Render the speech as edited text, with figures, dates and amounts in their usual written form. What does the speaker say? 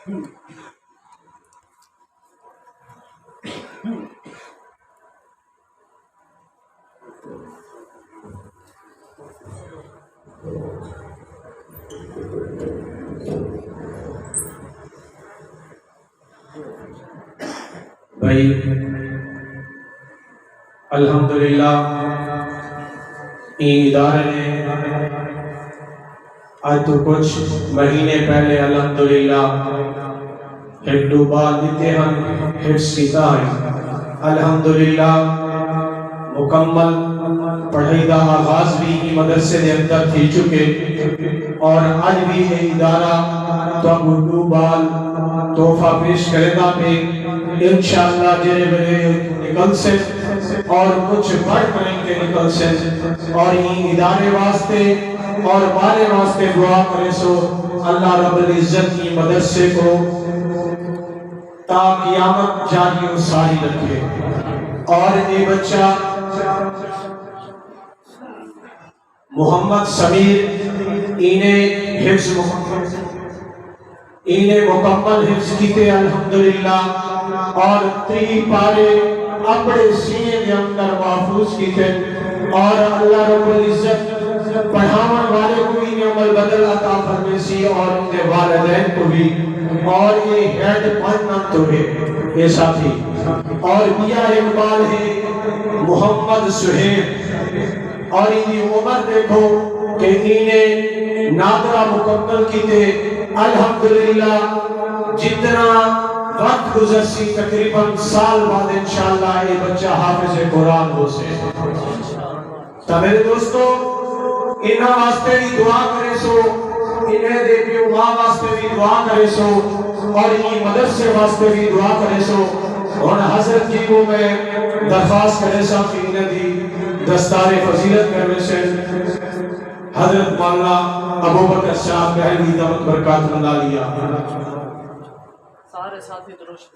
بھائی الحمدللہ این ادارے نے آج تو کچھ مہینے پہلے الحمدللہ ایک ڈوبا دیتے ہم حفظ کیتا ہے الحمدللہ مکمل پڑھائی دا آغاز بھی ہی مدرسے دے اندر تھی چکے اور آج بھی یہ ادارہ تو اردو بال تحفہ پیش کرنا پہ انشاءاللہ جرے بلے نکل سے اور کچھ بڑھ کریں کے نکل سے اور یہ ادارے واسطے اور بارے واسطے دعا کرے سو اللہ رب العزت کی مدرسے کو تا قیامت جاری و ساری رکھے۔ اور یہ بچہ محمد سمیر انہیں مکمل حفظ کیتے الحمدللہ اور 3 پارے اپنے سینے کے اندر محفوظ کیتے اور اللہ رب العزت پڑھاون والے کو بھی عمل بدل عطا فرمیسی اور ان کے والدین کو بھی اور یہ ہیڈ پڑھنا تو ہے یہ ساتھی اور میاں اقبال ہے محمد سہیب اور انہی عمر دیکھو کہ انہیں نادرہ مکمل کیتے الحمدللہ جتنا وقت گزرسی تقریباً سال بعد انشاءاللہ یہ بچہ حافظ قرآن ہو سے تو میرے دوستو انہاں واسطے بھی دعا کرے سو انہیں دے پیو ماں واسطے بھی دعا کرے سو اور انہی مدرسے واسطے بھی دعا کرے سو اور حضرت جی کو میں درخواست کرے سا کہ انہیں دی دستار فضیلت کرنے سے حضرت مولانا ابو بکر صاحب پہلی دعوت برکات اللہ لیا سارے ساتھی درست